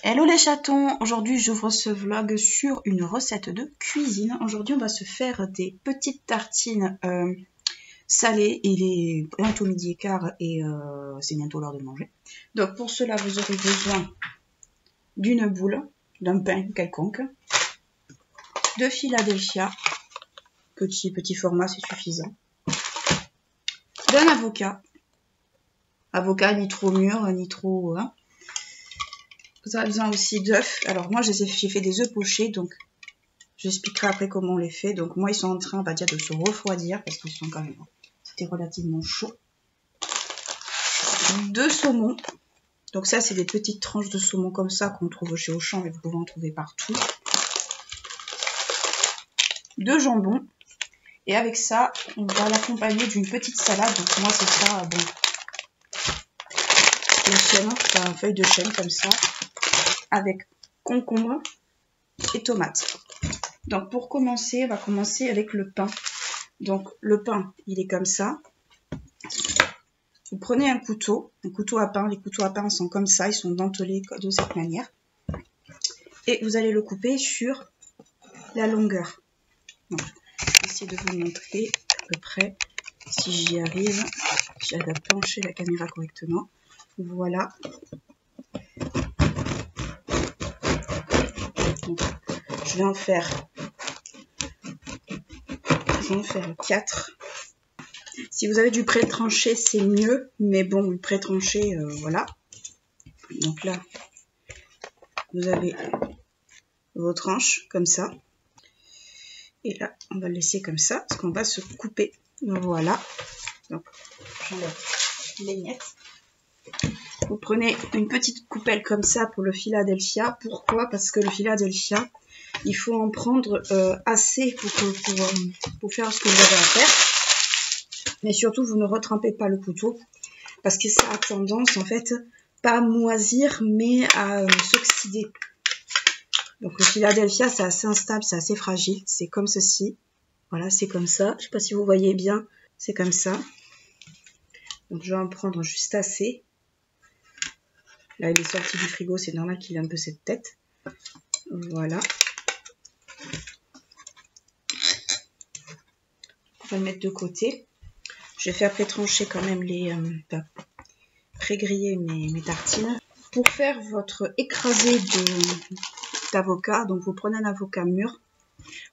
Hello les chatons, aujourd'hui j'ouvre ce vlog sur une recette de cuisine. Aujourd'hui on va se faire des petites tartines salées. Il est bientôt midi et quart et c'est bientôt l'heure de manger. Donc pour cela vous aurez besoin d'une boule, d'un pain quelconque, de Philadelphia, petit format c'est suffisant, d'un avocat ni trop mûr ni trop... Hein. Vous avez besoin aussi d'œufs. Alors moi j'ai fait des œufs pochés, donc j'expliquerai après comment on les fait. Donc moi ils sont en train, on va dire, de se refroidir parce qu'ils sont quand même, c'était relativement chaud. 2 saumons. Donc ça c'est des petites tranches de saumon comme ça qu'on trouve chez Auchan, mais vous pouvez en trouver partout. 2 jambons. Et avec ça on va l'accompagner d'une petite salade. Donc moi c'est ça, bon, le chêne, enfin feuille de chêne comme ça, avec concombre et tomates. Donc pour commencer, on va commencer avec le pain. Donc le pain, il est comme ça. Vous prenez un couteau à pain. Les couteaux à pain sont comme ça, ils sont dentelés de cette manière. Et vous allez le couper sur la longueur. Donc, je vais essayer de vous montrer à peu près si j'y arrive. J'arrive à pencher la caméra correctement. Voilà. Donc, je vais en faire 4. Si vous avez du pré-tranché, c'est mieux. Mais bon, le pré-tranché, voilà. Donc là, vous avez vos tranches, comme ça. Et là, on va le laisser comme ça, parce qu'on va se couper. Voilà. Donc, j'enlève les miettes. Vous prenez une petite coupelle comme ça pour le Philadelphia. Pourquoi? Parce que le Philadelphia, il faut en prendre assez pour faire ce que vous avez à faire. Mais surtout, vous ne retrempez pas le couteau, parce que ça a tendance, en fait, pas à moisir, mais à s'oxyder. Donc le Philadelphia, c'est assez instable, c'est assez fragile. C'est comme ceci. Voilà, c'est comme ça. Je ne sais pas si vous voyez bien. C'est comme ça. Donc je vais en prendre juste assez. Là, il est sorti du frigo, c'est normal qu'il ait un peu cette tête. Voilà. On va le mettre de côté. Je vais faire pré-trancher quand même pré-griller mes tartines. Pour faire votre écrasé d'avocat, donc vous prenez un avocat mûr.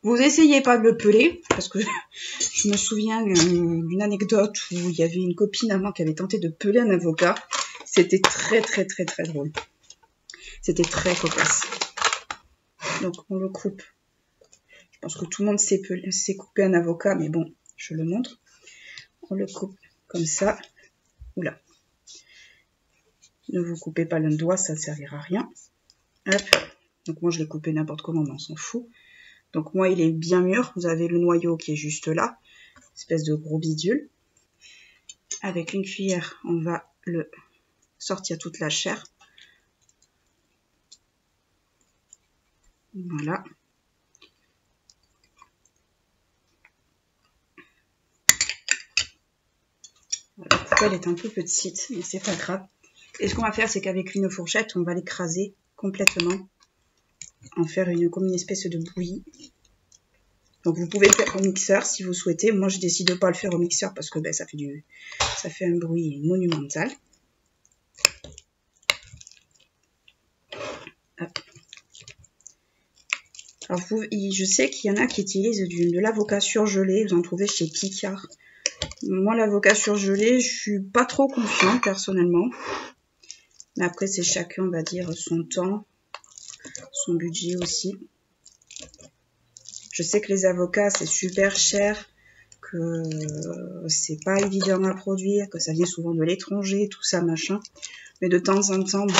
Vous essayez pas de le peler, parce que je me souviens d'une anecdote où il y avait une copine à moi qui avait tenté de peler un avocat. C'était très drôle. C'était très cocasse. Donc on le coupe. Je pense que tout le monde sait couper un avocat, mais bon, je le montre. On le coupe comme ça. Oula. Ne vous coupez pas le doigt, ça ne servira à rien. Hop. Donc moi je l'ai coupé n'importe comment, mais on s'en fout. Donc moi il est bien mûr. Vous avez le noyau qui est juste là. Espèce de gros bidule. Avec une cuillère, on va le sortir toute la chair. Voilà. La poêle est un peu petite, mais c'est pas grave. Et ce qu'on va faire, c'est qu'avec une fourchette, on va l'écraser complètement. En faire comme une espèce de bouillie. Donc vous pouvez le faire au mixeur si vous souhaitez. Moi, je décide de pas le faire au mixeur parce que ben, ça fait un bruit monumental. Hop. Alors, je sais qu'il y en a qui utilisent de l'avocat surgelé. Vous en trouvez chez Kikar. Moi, l'avocat surgelé, je suis pas trop confiante personnellement. Mais après, c'est chacun, on va dire, son temps, son budget aussi. Je sais que les avocats, c'est super cher, que c'est pas évident à produire, que ça vient souvent de l'étranger, tout ça, machin. Mais de temps en temps, bon,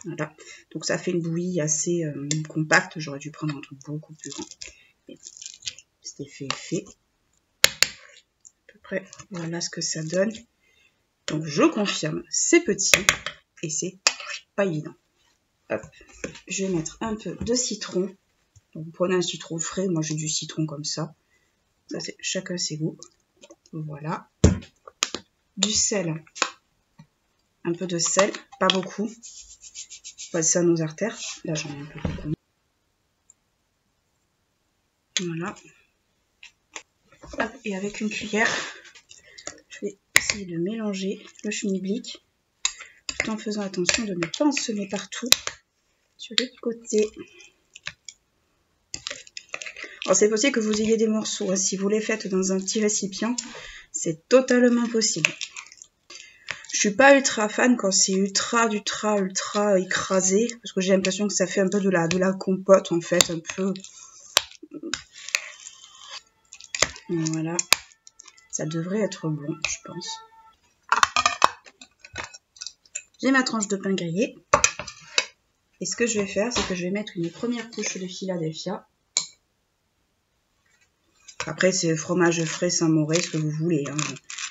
voilà. Donc ça fait une bouillie assez compacte. J'aurais dû prendre un truc beaucoup plus grand. Cet effet est fait. À peu près, voilà ce que ça donne. Donc je confirme, c'est petit et c'est pas évident. Hop. Je vais mettre un peu de citron. Donc, vous prenez un citron frais, moi j'ai du citron comme ça. Ça c'est chacun ses goûts. Voilà. Du sel. Un peu de sel, pas beaucoup. passer à nos artères. Là, j'en ai un peu beaucoup. Voilà. Hop, et avec une cuillère, je vais essayer de mélanger le schmilblick tout en faisant attention de ne pas en semer partout sur les côtés. Alors c'est possible que vous ayez des morceaux, hein. Si vous les faites dans un petit récipient, c'est totalement possible. Je suis pas ultra fan quand c'est ultra écrasé, parce que j'ai l'impression que ça fait un peu de la compote en fait, un peu. Voilà, ça devrait être bon, je pense. J'ai ma tranche de pain grillé. Et ce que je vais faire, c'est que je vais mettre une première couche de Philadelphia. Après, c'est fromage frais Saint-Mauré, ce que vous voulez, hein.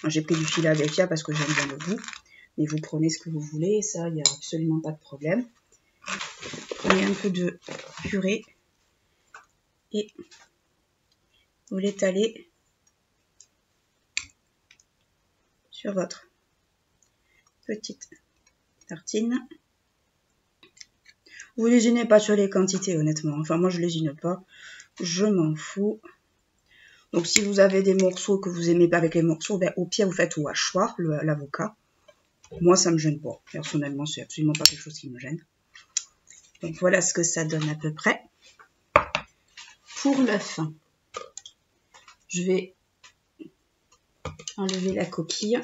Moi, j'ai pris du Philadelphia parce que j'aime bien le goût. Mais vous prenez ce que vous voulez, ça, il n'y a absolument pas de problème. Prenez un peu de purée et vous l'étalez sur votre petite tartine. Vous lésinez pas sur les quantités, honnêtement. Enfin, moi, je lésine pas. Je m'en fous. Donc, si vous avez des morceaux que vous aimez pas avec les morceaux, ben, au pire, vous faites au hachoir, l'avocat. Moi, ça me gêne pas. Personnellement, c'est absolument pas quelque chose qui me gêne. Donc, voilà ce que ça donne à peu près. Pour l'œuf, je vais enlever la coquille.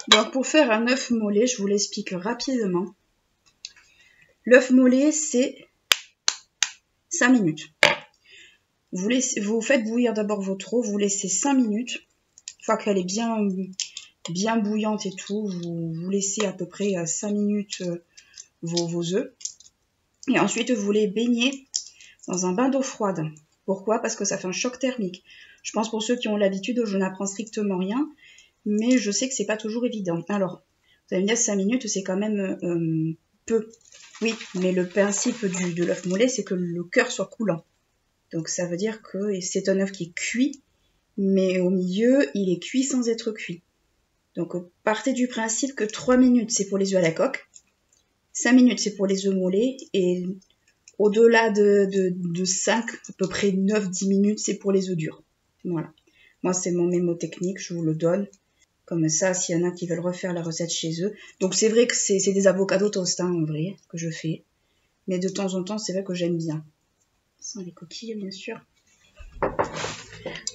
Donc, pour faire un œuf mollet, je vous l'explique rapidement. L'œuf mollet, c'est 5 minutes. Vous faites bouillir d'abord votre eau, vous laissez 5 minutes. Une fois qu'elle est bien bouillante et tout, vous laissez à peu près 5 minutes vos œufs. Et ensuite, vous les baignez dans un bain d'eau froide. Pourquoi? Parce que ça fait un choc thermique. Je pense pour ceux qui ont l'habitude, je n'apprends strictement rien, mais je sais que c'est pas toujours évident. Alors, vous allez me dire 5 minutes, c'est quand même peu. Oui, mais le principe de l'œuf mollet, c'est que le cœur soit coulant. Donc ça veut dire que c'est un œuf qui est cuit, mais au milieu, il est cuit sans être cuit. Donc partez du principe que 3 minutes, c'est pour les œufs à la coque, 5 minutes, c'est pour les œufs mollets, et au-delà de 5, à peu près 9-10 minutes, c'est pour les œufs durs. Voilà. Moi, c'est mon mémotechnique, je vous le donne. Comme ça, s'il y en a qui veulent refaire la recette chez eux. Donc c'est vrai que c'est des avocados toast, hein, en vrai, que je fais. Mais de temps en temps, c'est vrai que j'aime bien. Sans les coquilles, bien sûr.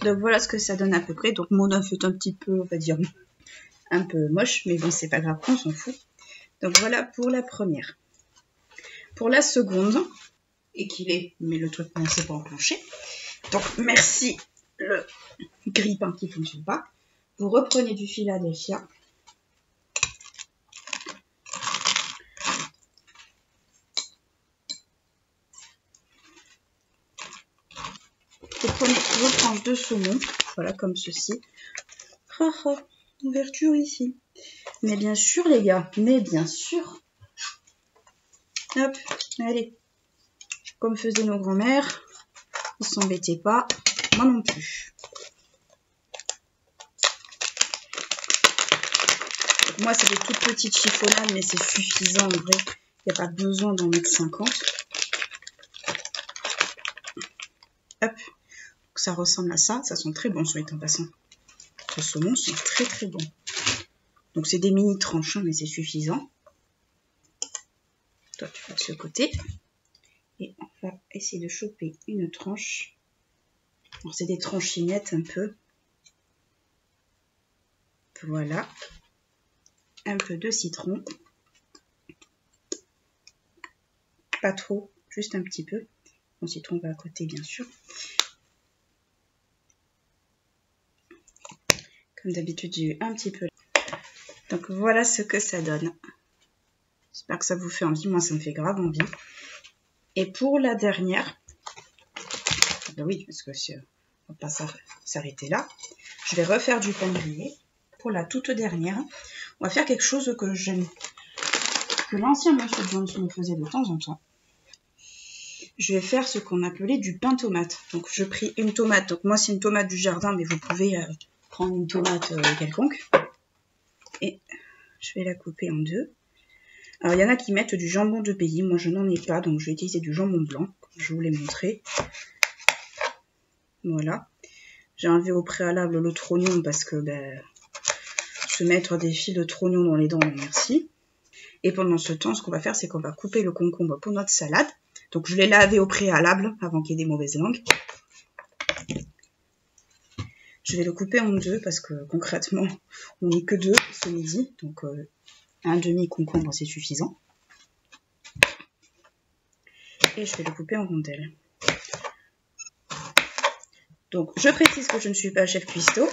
Donc voilà ce que ça donne à peu près. Donc mon œuf est un petit peu, on va dire, un peu moche. Mais bon, c'est pas grave, on s'en fout. Donc voilà pour la première. Pour la seconde, et qu'il est, mais le truc ne s'est pas enclenché. Donc merci le grille-pain qui ne fonctionne pas. Vous reprenez du Philadelphia. Vous prenez vos tranches de saumon, voilà comme ceci. Ouverture ici. Mais bien sûr les gars, mais bien sûr. Hop, allez. Comme faisaient nos grands-mères, ne s'embêtez pas, moi non plus. Donc, moi c'est des toutes petites chiffonnades, mais c'est suffisant en vrai. Il n'y a pas besoin d'en mettre 50. Hop. Ça ressemble à ça, ça sent très bon sur les temps passants. Le saumon sent très très bon. Donc c'est des mini tranches, hein, mais c'est suffisant. Toi tu vas de ce côté. Et on va essayer de choper une tranche. Alors c'est des tranchinettes un peu. Voilà. Un peu de citron. Pas trop, juste un petit peu. Mon citron va à côté bien sûr. Comme d'habitude, j'ai eu un petit peu. Donc voilà ce que ça donne. J'espère que ça vous fait envie. Moi, ça me fait grave envie. Et pour la dernière, ben oui, parce que on va pas s'arrêter là. Je vais refaire du pain grillé. Pour la toute dernière, on va faire quelque chose que j'aime, que l'ancien Monsieur Johnson faisait de temps en temps. Je vais faire ce qu'on appelait du pain tomate. Donc je pris une tomate. Donc moi, c'est une tomate du jardin, mais vous pouvez prendre une tomate quelconque. Et je vais la couper en deux. Alors, il y en a qui mettent du jambon de pays. Moi, je n'en ai pas, donc je vais utiliser du jambon blanc, comme je vous l'ai montré. Voilà. J'ai enlevé au préalable le trognon parce que se mettre des fils de trognon dans les dents, merci. Et pendant ce temps, ce qu'on va faire, c'est qu'on va couper le concombre pour notre salade. Donc, je l'ai lavé au préalable avant qu'il y ait des mauvaises langues. Je vais le couper en deux parce que concrètement, on n'est que deux ce midi. Donc, un demi-concombre, c'est suffisant. Et je vais le couper en rondelles. Donc, je précise que je ne suis pas chef cuistot.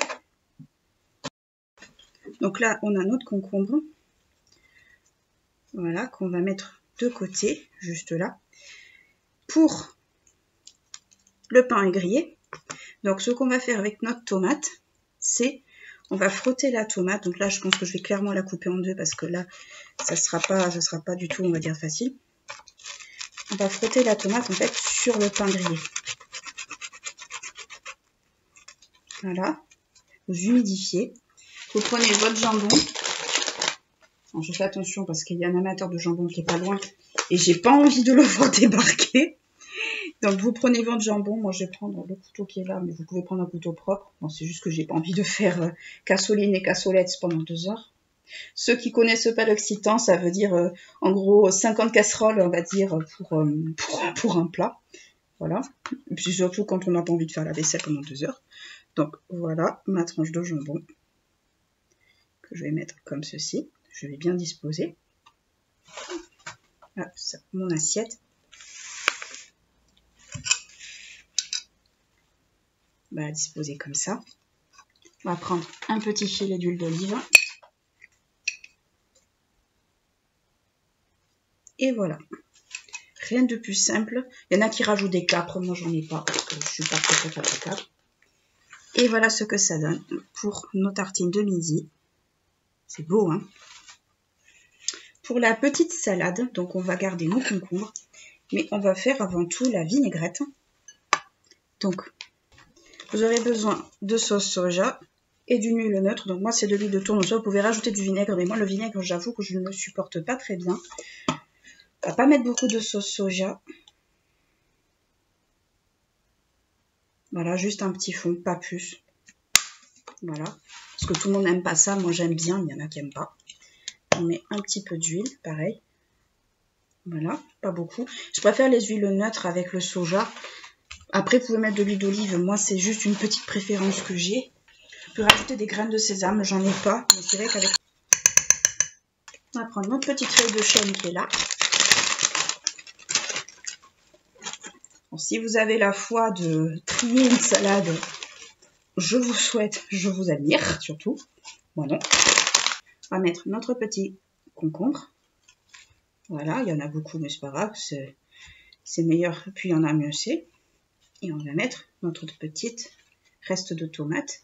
Donc là, on a notre concombre. Voilà, qu'on va mettre de côté, juste là. Pour le pain est grillé. Donc, ce qu'on va faire avec notre tomate, c'est on va frotter la tomate. Donc là, je pense que je vais clairement la couper en deux parce que là, ça sera pas du tout, on va dire, facile. On va frotter la tomate, en fait, sur le pain grillé. Voilà. Vous humidifiez. Vous prenez votre jambon. Alors, je fais attention parce qu'il y a un amateur de jambon qui est pas loin et j'ai pas envie de le voir débarquer. Donc, vous prenez votre jambon. Moi, je vais prendre le couteau qui est là, mais vous pouvez prendre un couteau propre. Bon, c'est juste que j'ai pas envie de faire cassoline et cassolettes pendant 2 heures. Ceux qui connaissent pas l'occitan, ça veut dire, en gros, 50 casseroles, on va dire, pour un plat. Voilà. Et puis surtout quand on n'a pas envie de faire la vaisselle pendant 2 heures. Donc, voilà ma tranche de jambon que je vais mettre comme ceci. Je vais bien disposer. Hop, ça, mon assiette. Bah, disposer comme ça. On va prendre un petit filet d'huile d'olive. Et voilà. Rien de plus simple. Il y en a qui rajoutent des capres. Moi, j'en ai pas parce que je suis pas très très capre. Et voilà ce que ça donne pour nos tartines de midi. C'est beau, hein? Pour la petite salade, donc on va garder nos concombres. Mais on va faire avant tout la vinaigrette. Donc, vous aurez besoin de sauce soja et d'une huile neutre. Donc moi, c'est de l'huile de tournesol. Vous pouvez rajouter du vinaigre, mais moi, le vinaigre, j'avoue que je ne le supporte pas très bien. On va pas mettre beaucoup de sauce soja. Voilà, juste un petit fond, pas plus. Voilà. Parce que tout le monde n'aime pas ça. Moi, j'aime bien, il y en a qui n'aiment pas. On met un petit peu d'huile, pareil. Voilà, pas beaucoup. Je préfère les huiles neutres avec le soja. Après, vous pouvez mettre de l'huile d'olive. Moi, c'est juste une petite préférence que j'ai. Vous pouvez rajouter des graines de sésame. J'en ai pas. Mais c'est vrai qu'avec... On va prendre notre petite feuille de chêne qui est là. Bon, si vous avez la foi de trier une salade, je vous souhaite, je vous admire, surtout. Moi, non. On va mettre notre petit concombre. Voilà, il y en a beaucoup, mais c'est pas grave. C'est meilleur, puis il y en a mieux c'est. Et on va mettre notre petite reste de tomate.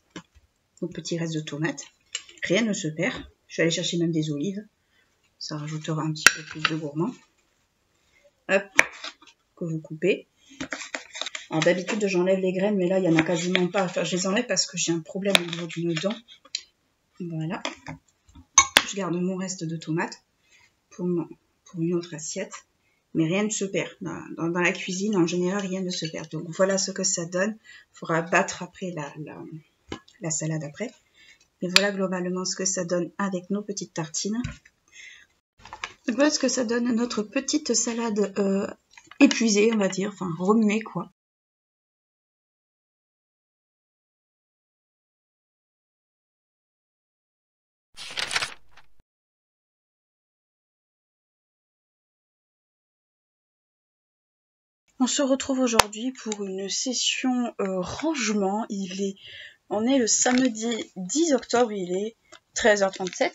Notre petit reste de tomate. Rien ne se perd. Je vais aller chercher même des olives. Ça rajoutera un petit peu plus de gourmand. Hop, que vous coupez. Alors d'habitude j'enlève les graines, mais là il n'y en a quasiment pas. Enfin, je les enlève parce que j'ai un problème au niveau d'une dent. Voilà. Je garde mon reste de tomate pour une autre assiette. Mais rien ne se perd. Dans la cuisine, en général, rien ne se perd. Donc voilà ce que ça donne. Il faudra battre après la salade après. Et voilà globalement ce que ça donne avec nos petites tartines. Donc voilà ce que ça donne notre petite salade épuisée, on va dire. Enfin, remuée quoi. On se retrouve aujourd'hui pour une session rangement. On est le samedi 10 octobre, il est 13h37.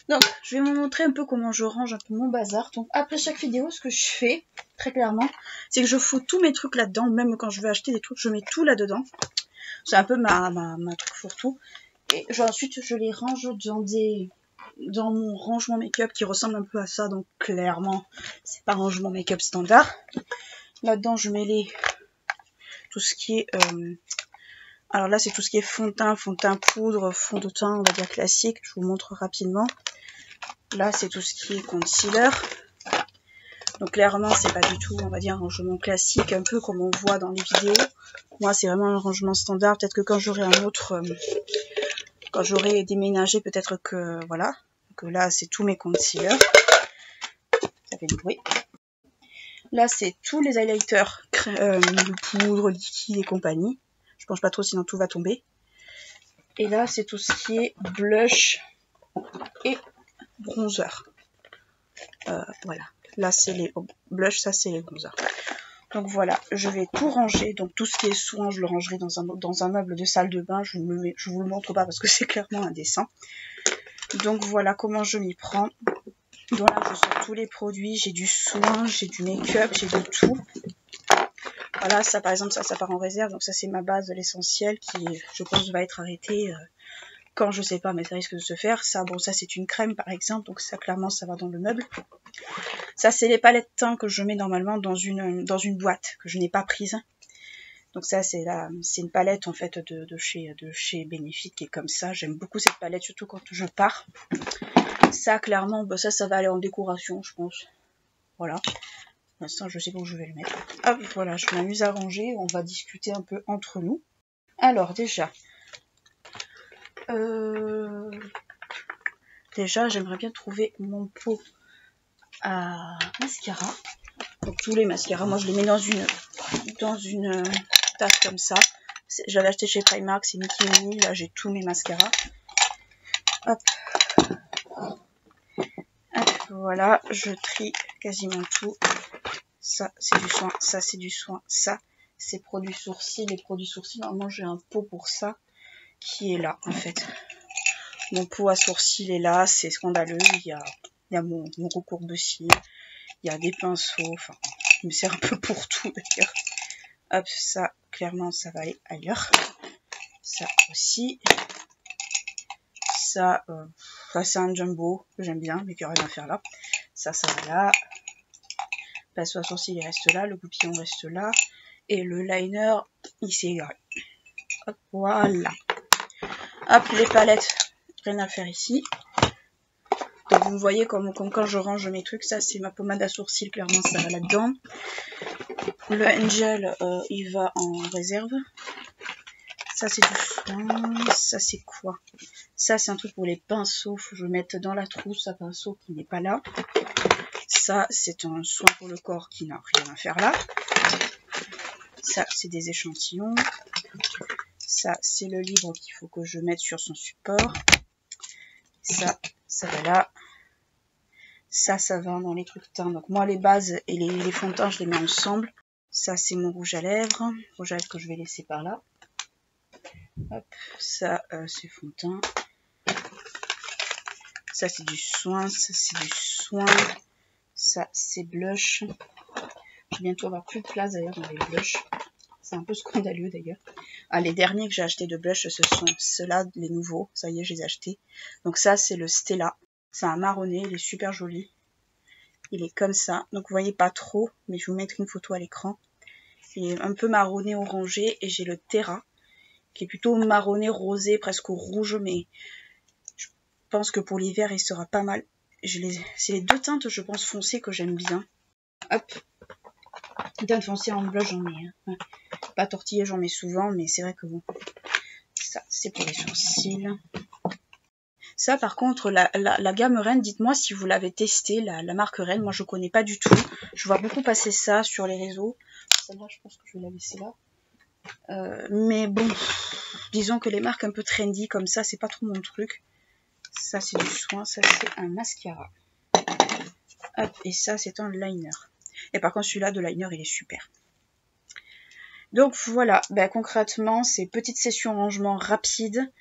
Donc, je vais vous montrer un peu comment je range un peu mon bazar. Donc, après chaque vidéo, ce que je fais, très clairement, c'est que je fous tous mes trucs là-dedans. Même quand je vais acheter des trucs, je mets tout là-dedans. C'est un peu ma truc fourre-tout. Et ensuite, je les range dans mon rangement make-up qui ressemble un peu à ça. Donc, clairement, c'est pas rangement make-up standard. Là-dedans, je mets tout ce qui est... alors là, c'est tout ce qui est fond de teint poudre, fond de teint, on va dire classique. Je vous montre rapidement. là c'est tout ce qui est concealer. Donc clairement c'est pas du tout, on va dire, un rangement classique, un peu comme on voit dans les vidéos. Moi c'est vraiment un rangement standard. Peut-être que quand j'aurai un autre, quand j'aurai déménagé, peut-être que voilà. Donc là c'est tous mes concealers. Ça fait du bruit. Là c'est tous les highlighters, de poudre, liquide et compagnie. Je penche pas trop sinon tout va tomber. Et là c'est tout ce qui est blush et bronzer. Voilà. Là c'est les blush, ça c'est les bronzers. Donc voilà, je vais tout ranger. Donc tout ce qui est soin, je le rangerai dans un meuble de salle de bain. Je vous le montre pas parce que c'est clairement indécent. Donc voilà comment je m'y prends. Donc là je sors tous les produits. J'ai du soin, j'ai du make-up, j'ai de tout. Voilà, ça par exemple, ça part en réserve. Donc ça c'est ma base de l'essentiel qui, je pense, va être arrêtée quand je sais pas, mais ça risque de se faire. Ça, bon, ça c'est une crème par exemple. Donc ça clairement ça va dans le meuble. Ça, c'est les palettes teint que je mets normalement dans une boîte que je n'ai pas prise. Donc ça, c'est une palette en fait de chez Benefit qui est comme ça. J'aime beaucoup cette palette, surtout quand je pars. Ça, clairement, bah, ça va aller en décoration, je pense. Voilà. Pour l'instant, je sais pas où je vais le mettre. Hop, voilà, je m'amuse à ranger. On va discuter un peu entre nous. Alors, déjà, j'aimerais bien trouver mon pot à mascara. Donc tous les mascaras, moi je les mets dans une tasse comme ça. J'avais acheté chez Primark, c'est Mickey Minnie. Là j'ai tous mes mascaras. Hop. Hop, voilà, je trie quasiment tout. Ça c'est du soin, ça c'est du soin, ça c'est produits sourcils. Les produits sourcils, normalement j'ai un pot pour ça qui est là en fait. Mon pot à sourcils est là, c'est scandaleux. Il y a mon recourbe-cils. Il y a des pinceaux, enfin, il me sert un peu pour tout d'ailleurs. Hop, ça, clairement, ça va aller ailleurs. Ça aussi. Ça, c'est un jumbo que j'aime bien, mais qui n'a rien à faire là. Ça va là. Le pinceau à sourcils, il reste là. Le goupillon reste là. Et le liner, il s'est égaré. Hop, voilà. Hop, les palettes, rien à faire ici. Donc vous voyez comme quand je range mes trucs, ça c'est ma pommade à sourcils, clairement ça va là-dedans. Le Angel, il va en réserve. Ça c'est du soin. Ça c'est quoi? Ça c'est un truc pour les pinceaux, faut que je mette dans la trousse un pinceau qui n'est pas là. Ça c'est un soin pour le corps qui n'a rien à faire là. Ça c'est des échantillons. Ça c'est le livre qu'il faut que je mette sur son support. Ça va là. Ça va dans les trucs teints. Donc moi les bases et les fonds de teint je les mets ensemble. Ça c'est mon rouge à lèvres. Rouge à lèvres que je vais laisser par là. Hop, ça c'est fond de teint. Ça c'est du soin. Ça c'est du soin. Ça c'est blush. Je vais bientôt avoir plus de place d'ailleurs dans les blushs. C'est un peu scandaleux d'ailleurs. Ah, les derniers que j'ai achetés de blush, ce sont ceux-là, les nouveaux. Ça y est, je les ai achetés. Donc ça c'est le Stella. C'est un marronné, il est super joli. Il est comme ça. Donc vous voyez pas trop, mais je vais vous mettre une photo à l'écran. Il est un peu marronné orangé. Et j'ai le Terra, qui est plutôt marronné rosé, presque rouge. Mais je pense que pour l'hiver, il sera pas mal. C'est les deux teintes, je pense, foncées que j'aime bien. Hop. Les teintes foncées en blush, j'en mets. Hein. Pas tortillé, j'en mets souvent, mais c'est vrai que bon. Ça, c'est pour les sourcils. Ça, par contre, la gamme Rennes, dites-moi si vous l'avez testé, la marque Rennes. Moi, je connais pas du tout. Je vois beaucoup passer ça sur les réseaux. Celle-là, je pense que je vais la laisser là. Mais bon, disons que les marques un peu trendy comme ça, c'est pas trop mon truc. Ça, c'est du soin. Ça, c'est un mascara. Hop, et ça, c'est un liner. Et par contre, celui-là de liner, il est super. Donc, voilà. Ben, concrètement, c'est petite session rangement rapide.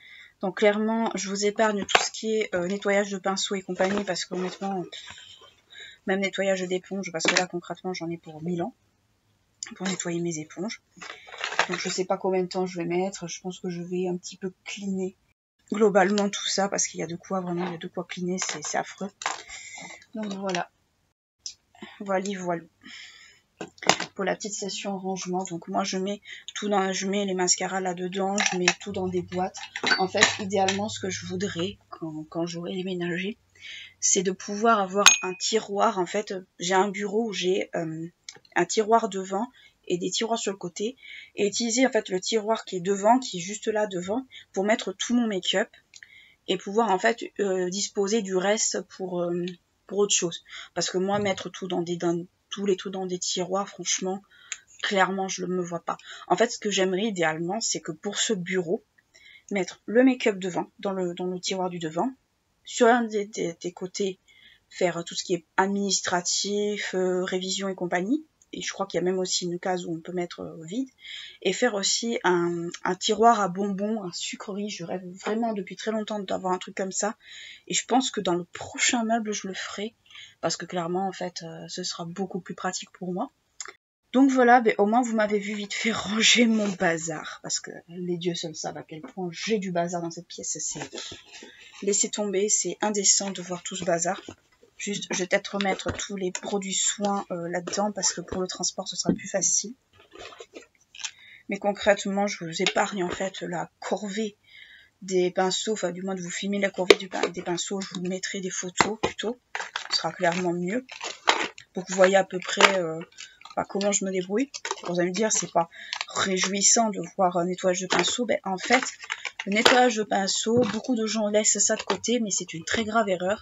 Donc clairement, je vous épargne tout ce qui est nettoyage de pinceau et compagnie, parce qu'honnêtement, même nettoyage d'éponge, parce que là concrètement j'en ai pour 1000 ans, pour nettoyer mes éponges. Donc je sais pas combien de temps je vais mettre, je pense que je vais un petit peu cleaner globalement tout ça, parce qu'il y a de quoi, vraiment, il y a de quoi cleaner, c'est affreux. Donc voilà, voilà. Pour la petite session rangement, donc moi je mets les mascaras là-dedans, je mets tout dans des boîtes. En fait, idéalement, ce que je voudrais quand j'aurai déménagé, c'est de pouvoir avoir un tiroir. En fait, j'ai un bureau où j'ai un tiroir devant et des tiroirs sur le côté, et utiliser en fait le tiroir qui est devant, qui est juste là devant, pour mettre tout mon make-up, et pouvoir en fait disposer du reste pour autre chose. Parce que moi, mettre tout dans tous les trucs dans des tiroirs, franchement, clairement, je ne me vois pas. En fait, ce que j'aimerais idéalement, c'est que pour ce bureau, mettre le make-up devant, dans le tiroir du devant, sur un des côtés, faire tout ce qui est administratif, révision et compagnie. Et je crois qu'il y a même aussi une case où on peut mettre vide. Et faire aussi un tiroir à bonbons, un sucrerie. Je rêve vraiment depuis très longtemps d'avoir un truc comme ça. Et je pense que dans le prochain meuble, je le ferai. Parce que clairement, en fait, ce sera beaucoup plus pratique pour moi. Donc voilà, ben, au moins vous m'avez vu vite fait ranger mon bazar. Parce que les dieux seuls savent à quel point j'ai du bazar dans cette pièce. Laissez tomber, c'est indécent de voir tout ce bazar. Juste, je vais peut-être remettre tous les produits soins là-dedans parce que pour le transport, ce sera plus facile. Mais concrètement, je vous épargne en fait la corvée des pinceaux, enfin du moins de vous filmer la corvée des pinceaux. Je vous mettrai des photos plutôt, ce sera clairement mieux. Pour que vous voyez à peu près comment je me débrouille. Vous allez me dire, c'est pas réjouissant de voir un nettoyage de pinceau. Ben, en fait, le nettoyage de pinceau, beaucoup de gens laissent ça de côté, mais c'est une très grave erreur.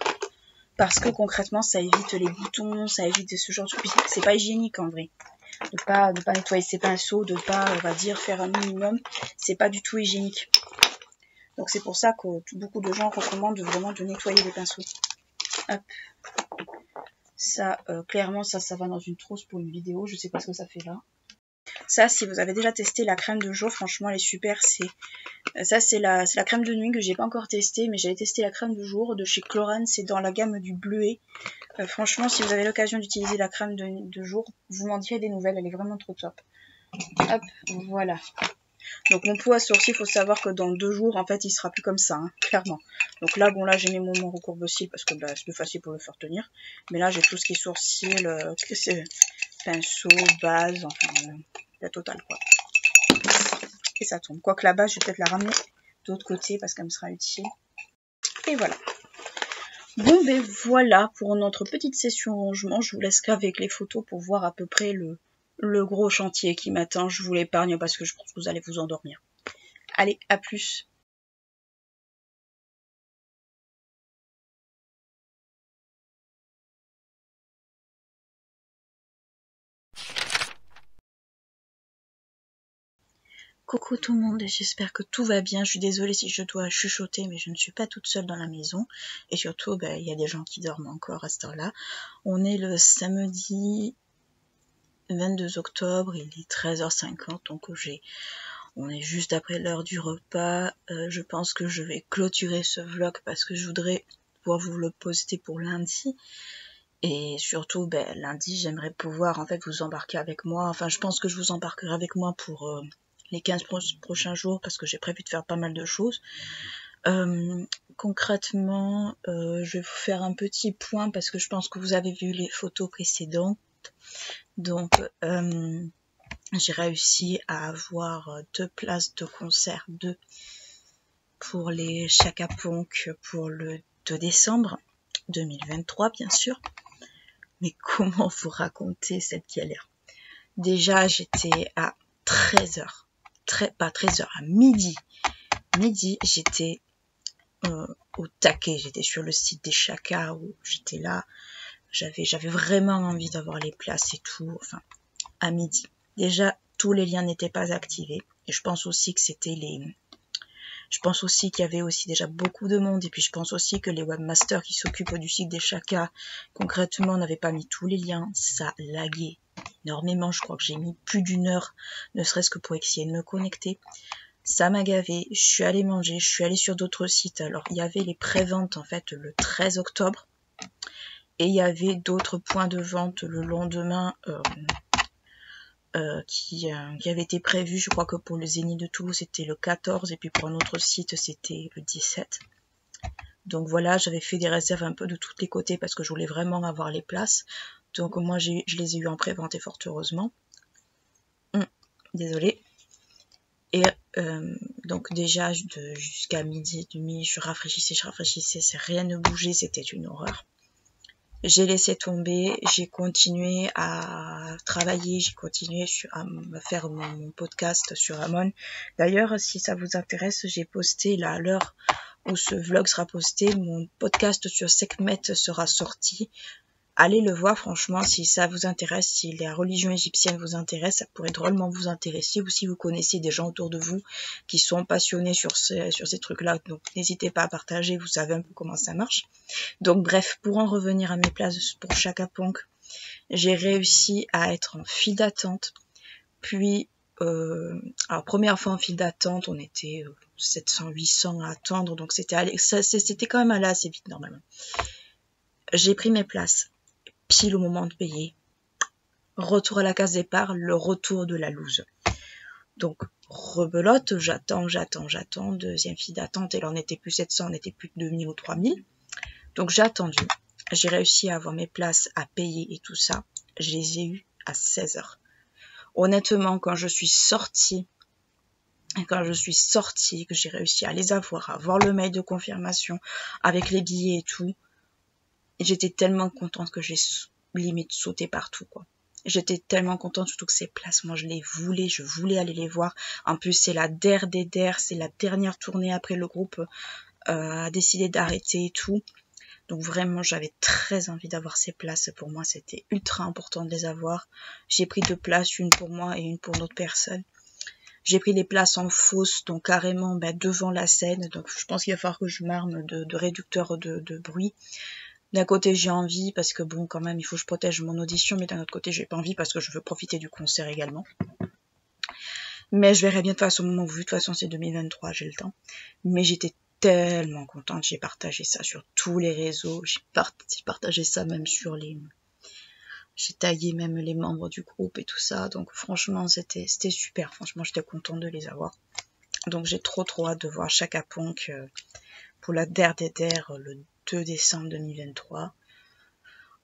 Parce que concrètement, ça évite les boutons, ça évite ce genre de choses. C'est pas hygiénique en vrai. De pas nettoyer ses pinceaux, de pas, on va dire, faire un minimum. C'est pas du tout hygiénique. Donc c'est pour ça que beaucoup de gens recommandent vraiment de nettoyer les pinceaux. Hop. Ça, clairement, ça va dans une trousse pour une vidéo. Je sais pas ce que ça fait là. Ça, si vous avez déjà testé la crème de jour, franchement, elle est super. Ça, c'est la crème de nuit que j'ai pas encore testée, mais j'avais testé la crème de jour de chez Chlorane. C'est dans la gamme du bleuet. Franchement, si vous avez l'occasion d'utiliser la crème de jour, vous m'en direz des nouvelles. Elle est vraiment trop top. Hop, voilà. Donc mon pot à sourcils, il faut savoir que dans 2 jours, en fait, il sera plus comme ça, hein, clairement. Donc là, bon, là, j'ai mis mon recourbe-cils parce que c'est plus facile pour le faire tenir. Mais là, j'ai tout ce qui est sourcils, c'est pinceau, base, enfin, la totale, quoi. Et ça tombe. Quoique la base, je vais peut-être la ramener de l'autre côté parce qu'elle me sera utile. Et voilà. Bon, ben voilà pour notre petite session rangement. Je vous laisse qu'avec les photos pour voir à peu près le gros chantier qui m'attend. Je vous l'épargne parce que je pense que vous allez vous endormir. Allez, à plus. Coucou tout le monde, j'espère que tout va bien. Je suis désolée si je dois chuchoter, mais je ne suis pas toute seule dans la maison. Et surtout, il y a des gens qui dorment encore à cette heure-là. On est le samedi 22 octobre, il est 13h50, donc on est juste après l'heure du repas. Je pense que je vais clôturer ce vlog parce que je voudrais pouvoir vous le poster pour lundi. Et surtout, lundi, j'aimerais pouvoir en fait vous embarquer avec moi. Enfin, je pense que je vous embarquerai avec moi pour les 15 prochains jours parce que j'ai prévu de faire pas mal de choses. Concrètement, je vais vous faire un petit point parce que je pense que vous avez vu les photos précédentes. Donc, j'ai réussi à avoir 2 places de concert, 2 pour les Chaka Ponk pour le 2 décembre 2023, bien sûr. Mais comment vous raconter cette galère? Déjà, j'étais à 13h. Pas 13h, à midi. Midi, j'étais au taquet. J'étais sur le site des Chaka où j'étais là. J'avais vraiment envie d'avoir les places et tout. Enfin, à midi. Déjà, tous les liens n'étaient pas activés. Et je pense aussi que c'était Je pense aussi qu'il y avait aussi déjà beaucoup de monde. Et puis je pense aussi que les webmasters qui s'occupent du site des Chaka, concrètement, n'avaient pas mis tous les liens. Ça laguait énormément. Je crois que j'ai mis plus d'1 heure, ne serait-ce que pour essayer de me connecter. Ça m'a gavé. Je suis allée manger. Je suis allée sur d'autres sites. Alors, il y avait les pré-ventes, en fait, le 13 octobre. Et il y avait d'autres points de vente le lendemain qui avait été prévu. Je crois que pour le Zénith de Toulouse, c'était le 14. Et puis pour un autre site, c'était le 17. Donc voilà, j'avais fait des réserves un peu de tous les côtés parce que je voulais vraiment avoir les places. Donc moi, je les ai eu en pré-vente et fort heureusement. Désolée. Et donc déjà jusqu'à midi et demi, je rafraîchissais, rien ne bougeait, c'était une horreur. J'ai laissé tomber, j'ai continué à travailler, j'ai continué à faire mon podcast sur Amon. D'ailleurs, si ça vous intéresse, j'ai posté là, à l'heure où ce vlog sera posté, mon podcast sur Sekhmet sera sorti. Allez le voir, franchement, si ça vous intéresse, si la religion égyptienne vous intéresse, ça pourrait drôlement vous intéresser, ou si vous connaissez des gens autour de vous qui sont passionnés sur ces trucs-là, donc n'hésitez pas à partager, vous savez un peu comment ça marche. Donc bref, pour en revenir à mes places pour Chaka Ponk, j'ai réussi à être en file d'attente, puis, alors première fois en file d'attente, on était 700-800 à attendre, donc c'était quand même allé assez vite normalement. J'ai pris mes places pile au moment de payer. Retour à la case départ, le retour de la loose. Donc, rebelote, j'attends. Deuxième file d'attente, et là on n'était plus 700, on était plus de 2000 ou 3000. Donc j'ai attendu. J'ai réussi à avoir mes places, à payer et tout ça. Je les ai eues à 16h. Honnêtement, quand je suis sortie, que j'ai réussi à les avoir, à avoir le mail de confirmation avec les billets et tout, j'étais tellement contente que j'ai limite sauté partout, quoi. J'étais tellement contente, surtout que ces places, moi je voulais aller les voir. En plus, c'est la der des der, c'est la dernière tournée après le groupe a décidé d'arrêter et tout. Donc vraiment, j'avais très envie d'avoir ces places. Pour moi, c'était ultra important de les avoir. J'ai pris 2 places, une pour moi et une pour une autre personne. J'ai pris les places en fausse, donc carrément devant la scène. Donc je pense qu'il va falloir que je m'arme de réducteur de bruit. D'un côté, j'ai envie parce que bon, quand même, il faut que je protège mon audition, mais d'un autre côté, j'ai pas envie parce que je veux profiter du concert également. Mais je verrai bien de toute façon, au moment où, de toute façon, c'est 2023, j'ai le temps. Mais j'étais tellement contente, j'ai partagé ça sur tous les réseaux, j'ai partagé ça même sur j'ai tagué même les membres du groupe et tout ça, donc franchement, c'était super, franchement, j'étais contente de les avoir. Donc j'ai trop hâte de voir Chaka Ponk pour la der le 2 décembre 2023.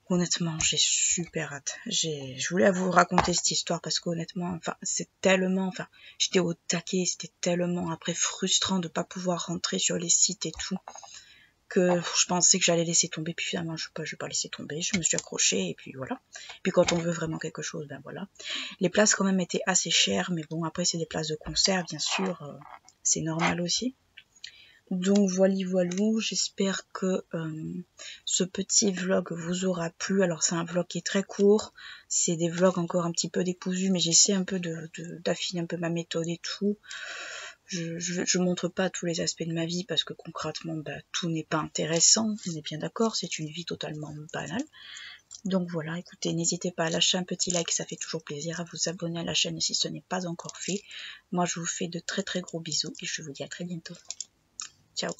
Honnêtement, j'ai super hâte. Je voulais vous raconter cette histoire parce qu'honnêtement, c'est tellement, j'étais au taquet, c'était tellement après frustrant de pas pouvoir rentrer sur les sites et tout, que je pensais que j'allais laisser tomber, puis finalement, je vais pas laisser tomber, je me suis accrochée et puis voilà. Puis quand on veut vraiment quelque chose, voilà. Les places quand même étaient assez chères, mais bon, après c'est des places de concert, bien sûr, c'est normal aussi. Donc voilou, j'espère que ce petit vlog vous aura plu. Alors c'est un vlog qui est très court, c'est des vlogs encore un petit peu décousus, mais j'essaie un peu d'affiner un peu ma méthode et tout. Je montre pas tous les aspects de ma vie parce que concrètement tout n'est pas intéressant, on est bien d'accord, c'est une vie totalement banale. Donc voilà, écoutez, n'hésitez pas à lâcher un petit like, ça fait toujours plaisir, à vous abonner à la chaîne si ce n'est pas encore fait. Moi je vous fais de très gros bisous et je vous dis à très bientôt. Ciao.